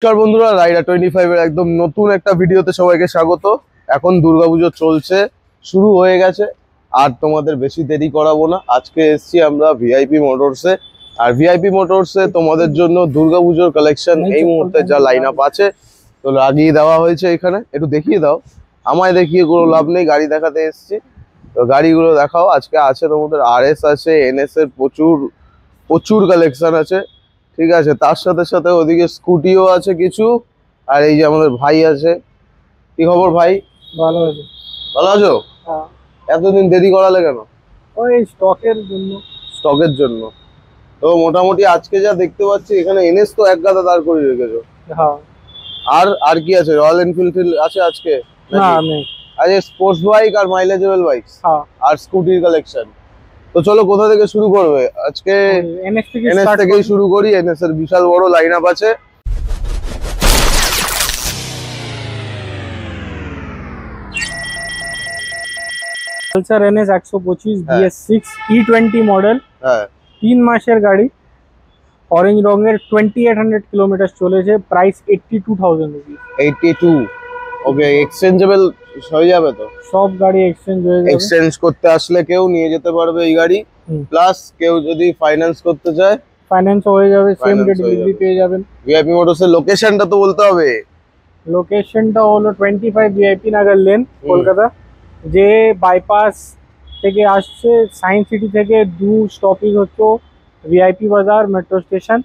নমস্কার বন্ধুরা, রাইডার 25 এর একদম নতুন একটা ভিডিওতে সবাইকে স্বাগত। এখন দুর্গাপুজো চলছে, শুরু হয়ে গেছে, আর তোমাদের বেশি দেরি করাবো না। আজকে এসেছি আমরা ভিআইপি মোটরসে, আর ভিআইপি মোটরসে তোমাদের জন্য দুর্গাপুজোর কালেকশন এই মুহূর্তে যা লাইন আপ আছে তো লাগিয়ে দেওয়া হয়েছে। এখানে একটু দেখিয়ে দাও, আমায় দেখিয়ে কোনো লাভ নেই, গাড়ি দেখাতে এসেছি তো গাড়িগুলো দেখাও। আজকে আছে তোমাদের আরএস আছে, এনএস এর প্রচুর প্রচুর কালেকশন আছে, ঠিক আছে। তার সাথে সাথে ওদিকে স্কুটিও আছে কিছু, আর এই যে আমাদের ভাই আছে। কি খবর ভাই? ভালো আছে। ভালো আছো? হ্যাঁ, এতদিন দেরি করালে কেন? ওই স্টকের জন্য। স্টকের জন্য। তো মোটামুটি আজকে যা দেখতে পাচ্ছি এখানে এনএস তো এক গাদা দাঁড় করে রেখেছো। হ্যাঁ, আর আর কি আছে? রয়্যাল এনফিল্ড আছে আজকে না নাকি? নেই। আজকে স্পোর্টস বাইক আর মাইলেজেবল বাইক হ্যাঁ, আর স্কুটির কালেকশন। তো চলো কোথা থেকে শুরু করবে আজকে? এনএস থেকে এনএস স্টার্ট থেকেই শুরু করি। এনএস এর বিশাল বড় লাইন আপ আছে। পালসার এনএস 125 হ্যাঁ। BS6 E20 মডেল, হ্যাঁ, 3 মাসের গাড়ি, অরেঞ্জ রঙের, 2800 কিলোমিটার চলেছে, প্রাইস 82,000 রুপিস। 82। ওকে, এক্সচেঞ্জেবল হয়ে যাবে তো? সব গাড়ি এক্সচেঞ্জ হয়ে যাবে। এক্সচেঞ্জ করতে আসলে কেউ নিয়ে যেতে পারবে এই গাড়ি, হুম। প্লাস কেউ যদি ফাইন্যান্স করতে চায় ফাইন্যান্স হয়ে যাবে, সেম Finance ডে হয়ে ডেলিভারি যাবে। পেয়ে যাবেন। ভিআইপি মোটরস এর লোকেশনটা তো বলতে হবে। লোকেশনটা হলো 25 ভিআইপি নগর লেন, হুম। কলকাতা। যে বাইপাস থেকে আসছে, সায়েন্স সিটি থেকে 2 স্টপেজ হচ্ছে ভিআইপি বাজার মেট্রো স্টেশন।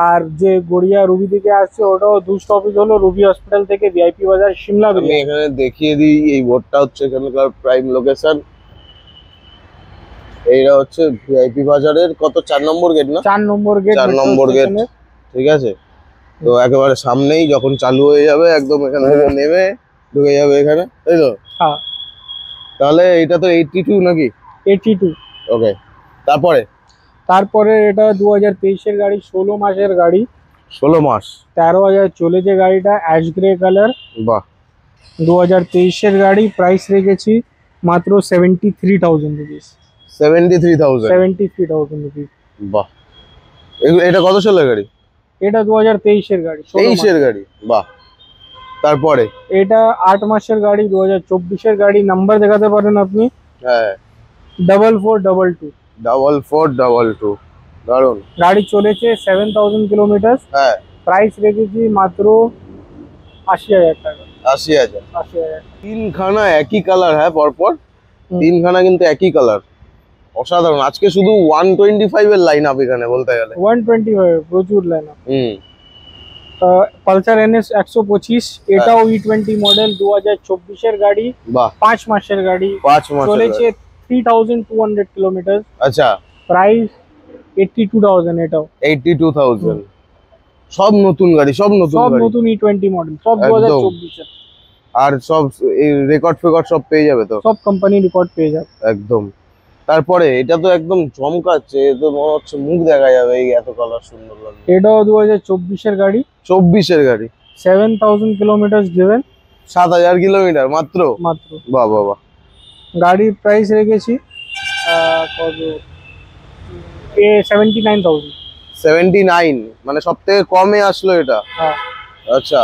আর যে গড়িয়া রুবি থেকে আসছে ওটাও 2 স্টপেজ হলো রুবি হসপিটাল থেকে ভিআইপি বাজার শিমলা আমি ব্রিজ। এখানে দেখিয়ে দিই, এই বোর্ডটা হচ্ছে এখানকার প্রাইম লোকেশন। এইটা হচ্ছে ভিআইপি বাজারের কত 4 নম্বর গেট না? 4 নম্বর গেট, 4 নম্বর গেট, ঠিক আছে। তো একেবারে সামনেই যখন চালু হয়ে যাবে একদম এখান থেকে নেমে ঢুকে যাবে এখানে, তাই তো? হ্যাঁ, তাহলে এটা তো 82 নাকি? 82। ওকে, তারপরে এটা 2023 এর গাড়ি, 16 মাসের গাড়ি, 16 মাস। 13,000 চলেছে গাড়িটা, অ্যাশ গ্রে কালার, বাহ। 2023 এর গাড়ি, প্রাইস রেখেছি মাত্র 73,000 রুপিস। 73,000। 73,000 রুপিস। বাহ। এটা কত সালের গাড়ি? এটা 2023 এর গাড়ি, 23 এর গাড়ি। বাহ। তারপরে এটা 8 মাসের গাড়ি, 2024 এর গাড়ি। নাম্বার দেখাতে পারেন আপনি? হ্যাঁ, 4422। 4422। দারুন। গাড়ি চলেছে 7,000 কিলোমিটার, হ্যাঁ, প্রাইস রেখেছি মাত্র 80,000 টাকা। 80,000। 80,000। তিনখানা একই কালার, হ্যাঁ পরপর হুম। তিনখানা কিন্তু একই কালার, অসাধারণ। আজকে শুধু 125 এর লাইন আপ এখানে বলতে গেলে। 125 প্রচুর লাইন। হুম। পালসার এনএস 125, এটাও E20 মডেল, 2024 এর গাড়ি, বাহ। 5 মাসের গাড়ি, 5 মাস চলেছে 3,200 কিলোমিটার, আচ্ছা। প্রাইস 82,000। এটাও 82,000। সব নতুন গাড়ি, সব নতুন সব গাড়ি, নতুন E20 মডেল, সব একদম। 2024 এর। আর সব রেকর্ড ফেকর্ড সব পেয়ে যাবে তো? সব কোম্পানি রেকর্ড পেয়ে যাবে একদম। তারপরে এটা তো একদম চমকাচ্ছে, এ তো মনে হচ্ছে মুখ দেখা যাবে, এই এত কালার সুন্দর লাগে। এটাও 2024 এর গাড়ি, 24 এর গাড়ি, 7,000 কিলোমিটার ড্রিভেন। 7,000 কিলোমিটার মাত্র? মাত্র। বাহ বাহ বাহ। গাড়ির প্রাইস রেখেছি কত, 79,000। 79, মানে সব থেকে কমে আসলো এটা। হ্যাঁ, আচ্ছা,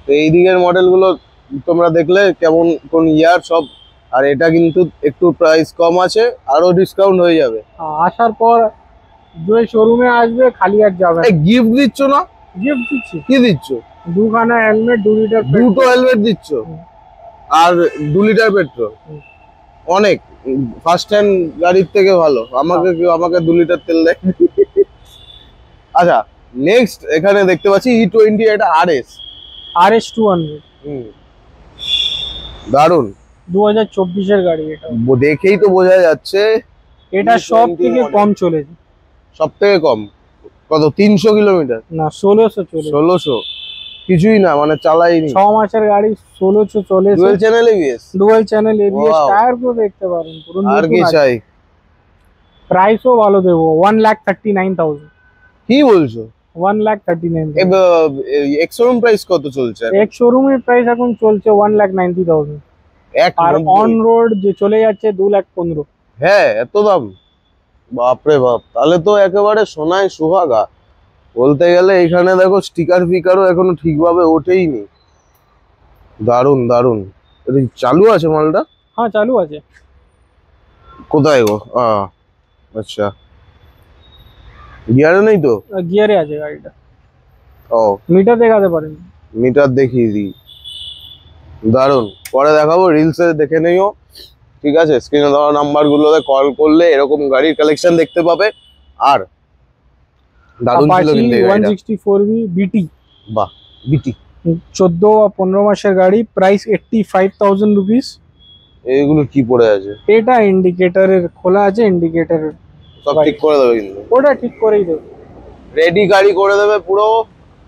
তো এই দিকের মডেল গুলো তোমরা দেখলে কেমন, কোন ইয়ার সব। আর এটা কিন্তু একটু প্রাইস কম আছে, আরো ডিসকাউন্ট হয়ে যাবে। আসার পর যে শোরুমে আসবে খালি আর যাবে না। এই গিফট দিচ্ছ না? গিফট দিচ্ছি, কি দিচ্ছ? 2 খানা হেলমেট, 2 লিটার দুটো হেলমেট দিচ্ছ, হুম। আর 2 লিটার পেট্রোল। হুম। অনেক, ফার্স্ট হ্যান্ড গাড়ির থেকে ভালো। আমাকে কেউ আমাকে 2 লিটার তেল দেয়। আচ্ছা, নেক্সট এখানে দেখতে পাচ্ছি E20, এটা আরএস। RS 200, দারুন। 2024 এর গাড়ি। এটা দেখেই তো বোঝা যাচ্ছে। এটা E20 সব থেকে model। কম চলেছে। সব থেকে কম কত? 300 কিলোমিটার? না, 1600 চলেছে। 1600? কিছুই না, মানে চালাইনি। 6 মাসের গাড়ি, 1600 চলেছে। Dual channel ABS. Dual channel ABS, Wow। Tyre গুলো দেখতে পারেন পুরো আর নতুন কি আছে। চাই? প্রাইসও ভালো দেবো, 1,39,000। কি বলছো? 1,39,000। এক্স-শোরুম প্রাইস কত চলছে? এক শোরুমের প্রাইস এখন চলছে 1,90,000। আর অন রোড যে চলে যাচ্ছে 2,15,000। হ্যাঁ, এত দাম? বাপরে বাপ, তাহলে তো একেবারে সোনায় সুহাগা। বলতে গেলে এখানে দেখো স্টিকার ফিকারও এখনো ঠিকভাবে ওঠেইনি। দারুন দারুন। এটা কি চালু আছে মালটা? হ্যাঁ চালু আছে। কোথায় গো? আচ্ছা, গিয়ারে নেই তো? গিয়ারে আছে গাড়িটা। ও, মিটার দেখাতে পারেন। মিটার দেখিয়ে দিই। দারুন, পরে দেখাবো, রিলসে দেখে নিও। ঠিক আছে, স্ক্রিনে দেওয়া নাম্বার গুলোতে কল করলে এরকম গাড়ির কালেকশন দেখতে পাবে। আর দারুন ছিল Apache কিন্তু এই গাড়িটা। 164V BT, বাহ, বিটি। 14 আর 15 মাসের গাড়ি, প্রাইস 85,000 রুপিস। এইগুলো কি পড়ে আছে? এটা ইন্ডিকেটরের খোলা আছে, ইন্ডিকেটরের সব ঠিক করে দেবে কিন্তু? ওটা ঠিক করেই দেবে। রেডি গাড়ি করে দেবে পুরো।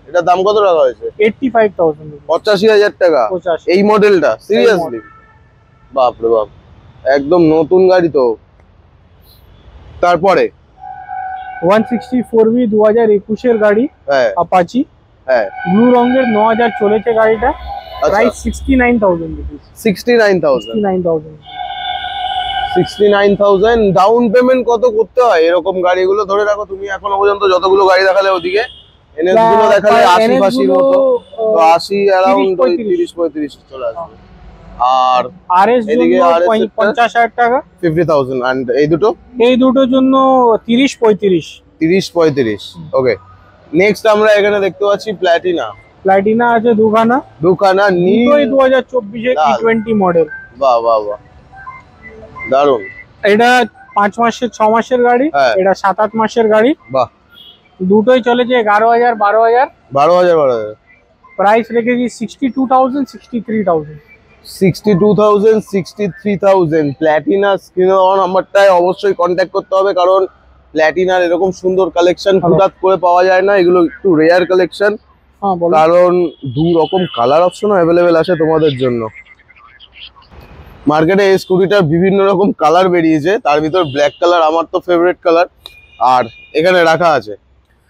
এটা দাম কত টাকা হয়েছে? 85,000 রুপিস। 85,000 টাকা 85। এই মডেলটা? সিরিয়াসলি? বাপ রে বাপ, একদম নতুন গাড়ি তো। তারপরে 164V 2021 এর গাড়ি, হ্যাঁ Apache, হ্যাঁ, ব্লু রঙের, 9000 চলেছে গাড়িটা, প্রাইস 69,000 রুপিস। 69,000। 69,000। 69,000 ডাউন পেমেন্ট কত করতে হয় এরকম গাড়িগুলো? ধরে রাখো তুমি এখনো পর্যন্ত যতগুলো গাড়ি দেখালে, ওদিকে এনএস গুলো দেখালে 80-85 মতো, তো 80 অ্যারাউন্ড 30-35 চলে আসবে। আর RS এদিকে জন্য RS 50,000 টাকা। 50,000। এন্ড এই দুটো এই দুটোর জন্য 30-35। 30-35। ওকে, নেক্সট আমরা এখানে দেখতে পাচ্ছি প্ল্যাটিনা। প্লাটিনা আছে দুখানা, দুখানা নীল। দুটোই 2024 এর লাল। E20 model. বাহ বাহ বাহ, দারুন। এটা 5 মাসের 6 মাসের গাড়ি, হ্যাঁ। এটা 7-8 মাসের গাড়ি। বাহ, দুটোই চলেছে 11,000 12,000। 12,000। প্রাইস রেখেছি 62,000 63,000। 62,000 63,000। প্ল্যাটিনা স্ক্রিনে দেওয়া নাম্বারটায় অবশ্যই কন্ট্যাক্ট করতে হবে, কারণ প্ল্যাটিনার এরকম সুন্দর কালেকশন হঠাৎ করে পাওয়া যায় না, এগুলো একটু রেয়ার কালেকশন। হ্যাঁ বলো। কারণ দু রকম কালার অপশন অ্যাভেলেবেল আছে তোমাদের জন্য। মার্কেটে এই স্কুটিটার বিভিন্ন রকম কালার বেরিয়েছে, তার ভিতর ব্ল্যাক কালার আমার তো ফেভারিট কালার। আর এখানে রাখা আছে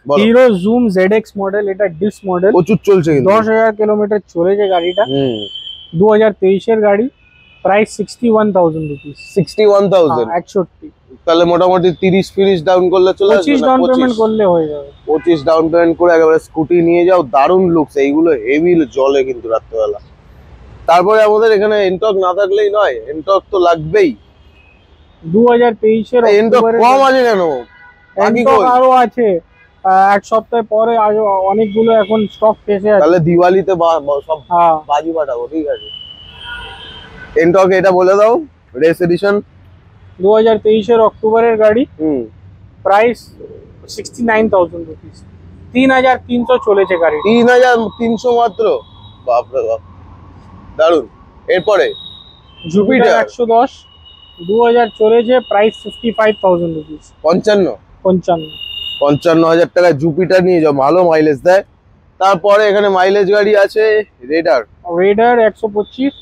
বলো। হিরো জুম ZX মডেল, এটা ডিস মডেল, প্রচুর চলছে কিন্তু। 10,000 কিলোমিটার চলেছে গাড়িটা, হুম, 2023 এর গাড়ি, প্রাইস 61,000 রুপিস। 61,000। 61। তাহলে মোটামুটি 30-40 ডাউন করলে চলে আসবে 25 না? ডাউন পেমেন্ট করলে হয়ে যাবে। 25 ডাউন পেমেন্ট করে একেবারে স্কুটি নিয়ে যাও। দারুণ লুকস, এইগুলো হেভি জলে কিন্তু রাত্রেবেলা। তারপরে আমাদের এখানে এনটক না থাকলেই নয়, এনটক তো লাগবেই। 2023 এর এনটক কম আছে কেন? বাকি এনটক কই? আরো আছে, এক সপ্তাহ পরে আরো অনেকগুলো এখন স্টক শেষে আছে। তাহলে দিওয়ালিতে সব হ্যাঁ, বাজি পাঠাবো। ঠিক আছে, এনটক এটা বলে দাও, রেস এডিশন। 2023 এর অক্টোবরের গাড়ি, হুম, প্রাইস 69,000 রুপিস। 3,300 চলেছে গাড়ি। 3,300 মাত্র? বাপরে বাপ, দারুন। এরপরে জুপিটার জুপিটার 110, 2000 চলেছে, প্রাইস 55,000 রুপিস। 55। 55। টাকায় জুপিটার নিয়ে যাও, ভালো মাইলেজ দেয়। তারপরে এখানে মাইলেজ গাড়ি আছে রেডার। রেডার 125,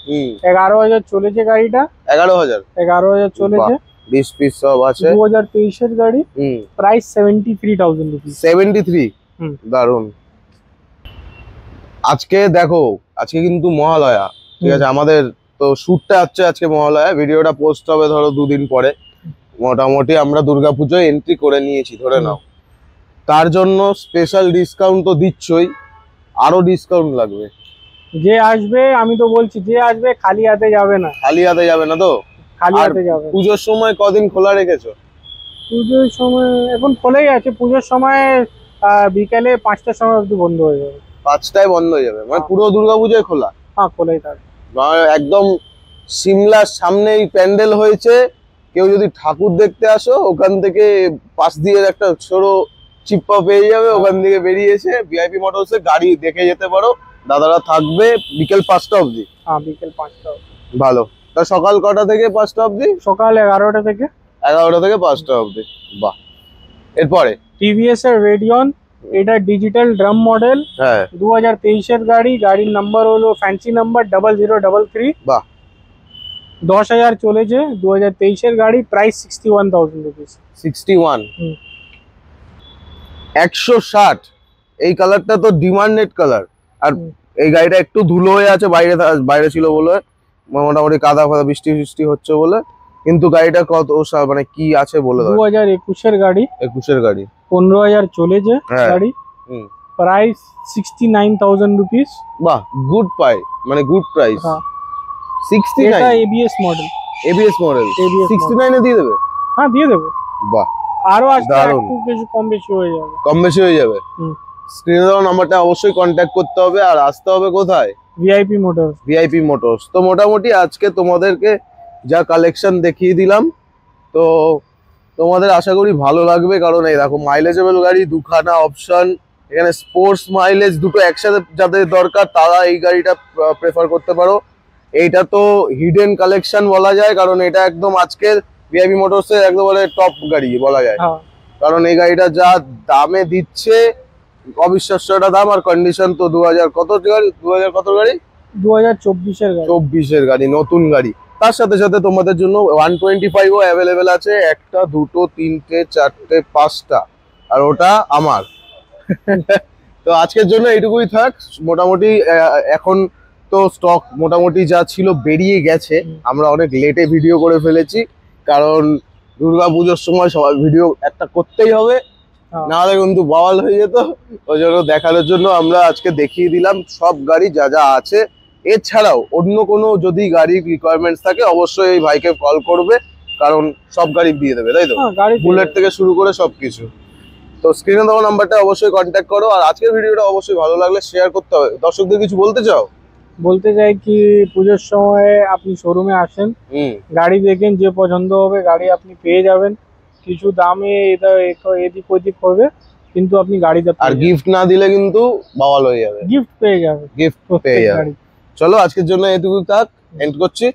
11,000 চলেছে গাড়িটা। 11,000। 11,000 চলেছে, 20 পিস সব আছে। 2023 এর গাড়ি, প্রাইস 73,000 রুপিস। 73। হুম। দারুন। আজকে দেখো, আজকে কিন্তু মহালয়া। ঠিক আছে, আমাদের তো শ্যুটটা হচ্ছে আজকে মহালয়া, ভিডিওটা পোস্ট হবে ধরো 2 দিন পরে। মোটামুটি আমরা দুর্গাপুজোয় এন্ট্রি করে নিয়েছি ধরে নাও। তার জন্য স্পেশাল ডিসকাউন্ট তো দিচ্ছই, আরো ডিসকাউন্ট লাগবে। যে আসবে, আমি তো বলছি, যে আসবে খালি হাতে যাবে না। খালি হাতে যাবে না তো? খালি আর হাতে যাবে না। পুজোর সময় কদিন খোলা রেখেছো? পুজোর সময় এখন খোলাই আছে, পুজোর সময় বিকালে 5টার সময় অবধি বন্ধ হয়ে যাবে। 5টায় বন্ধ হয়ে যাবে মানে? পুরো দুর্গাপুজোয় খোলা? হ্যাঁ খোলাই থাকবে। একদম সিমলার সামনেই প্যান্ডেল হয়েছে। কেউ যদি ঠাকুর দেখতে আসো, ওখান থেকে পাশ দিয়ে একটা ছোট চিপ্পা পেয়ে যাবে, ওখান থেকে বেরিয়ে এসে ভিআইপি মোটরসে গাড়ি দেখে যেতে পারো। দাদারা থাকবে বিকেল 5টা অবধি। হ্যাঁ বিকেল 5টা। ভালো। তা সকাল কটা থেকে 5টা অবধি? সকাল 11টা থেকে। 11টা থেকে 5টা অবধি। বাহ। এরপরে টিভিএস এর রেডিয়ন, এটা ডিজিটাল ড্রাম মডেল, হ্যাঁ 2023 এর গাড়ি, গাড়ির নাম্বার হলো ফ্যান্সি নাম্বার 0033। বাহ। 10,000 চলেছে, 2023 এর গাড়ি, প্রাইস 61,000 রুপিস। 61। 160। এই কালারটা তো ডিমান্ডেড কালার। আর এই গাড়িটা একটু ধুলো হয়ে আছে, বাইরে ছিল বলে, মোটামুটি কাদা ফাদা বৃষ্টি হচ্ছে বলে। কিন্তু গাড়িটা কত মানে কি আছে বলে দাও। 2021 এর গাড়ি, 21 এর গাড়ি। 15,000 চলেছে হ্যাঁ। গাড়ি, হুম। Price 69,000 rupees. বাহ, গুড মানে গুড প্রাইস। हाँ 69 এটা ABS model. ABS model ABS 69 এ দিয়ে দেবে? হ্যাঁ দিয়ে দেবো, বাহ, আরো আসলে দারুণ। একটু কিছু কম বেশি হয়ে যাবে। কম বেশি হয়ে যাবে। হুম। স্ক্রিনে দেওয়া নাম্বারটা অবশ্যই কন্ট্যাক্ট করতে হবে। আর আসতে হবে কোথায়? VIP motors. VIP motors. তো মোটামুটি আজকে তোমাদেরকে যা কালেকশন দেখিয়ে দিলাম, তো তোমাদের আশা করি ভালো লাগবে। কারণ এই দেখো মাইলেজেবল গাড়ি, দুখানা অপশন, এখানে স্পোর্টস মাইলেজ দুটো একসাথে যাদের দরকার তারা এই গাড়িটা প্রেফার করতে পারো। এইটা তো হিডেন কালেকশন বলা যায়, কারণ এটা একদম আজকের ভিআইপি মোটরসের একদমে টপ গাড়ি বলা যায়। হ্যাঁ কারণ এই গাড়িটা যা দামে দিচ্ছে, অবিশ্বাস্য একটা দাম। আর কন্ডিশন তো 2000 কত গাড়ি, 2000 কত গাড়ি, 2024 এর গাড়ি। 24-এর গাড়ি, নতুন গাড়ি। তার সাথে সাথে তোমাদের জন্য 125ও অ্যাভেলেবেল আছে, একটা দুটো তিনটে চারটে পাঁচটা, আর ওটা আমার। তো আজকের জন্য এইটুকুই থাক। মোটামুটি এখন তো স্টক মোটামুটি যা ছিল বেরিয়ে গেছে। আমরা অনেক লেটে ভিডিও করে ফেলেছি, কারণ দুর্গাপুজোর সময় সবাই ভিডিও একটা করতেই হবে, হ্যাঁ। না হলে কিন্তু বাওয়াল হয়ে যেত। ওই জন্য দেখানোর জন্য আমরা আজকে দেখিয়ে দিলাম সব গাড়ি যা যা আছে। এছাড়াও অন্য কোনো যদি গাড়ির রিকোয়ারমেন্টস থাকে অবশ্যই এই ভাইকে কল করবে, কারণ সব গাড়ি দিয়ে দেবে, তাই তো? হ্যাঁ গাড়ি দিয়ে বুলেট দেবে। থেকে শুরু করে সবকিছু। তো স্ক্রিনে দেওয়া নাম্বারটা অবশ্যই কন্ট্যাক্ট করো। আর আজকের ভিডিওটা অবশ্যই ভালো লাগলে শেয়ার করতে হবে। দর্শকদের কিছু বলতে চাও? বলতে চাই কি, পুজোর সময় আপনি শোরুমে আসেন, গাড়ি দেখেন, যে পছন্দ হবে গাড়ি আপনি পেয়ে যাবেন। কিছু দামে এটা এদিক ওদিক হবে, কিন্তু আপনি গাড়িটা আর গিফট না দিলে কিন্তু বাওয়াল হয়ে যাবে। গিফট পেয়ে যাবেন গিফট পেয়ে প্রত্যেক যাবে। গাড়ি। চলো আজকের জন্য এটুকু থাক, এন্ড করছি।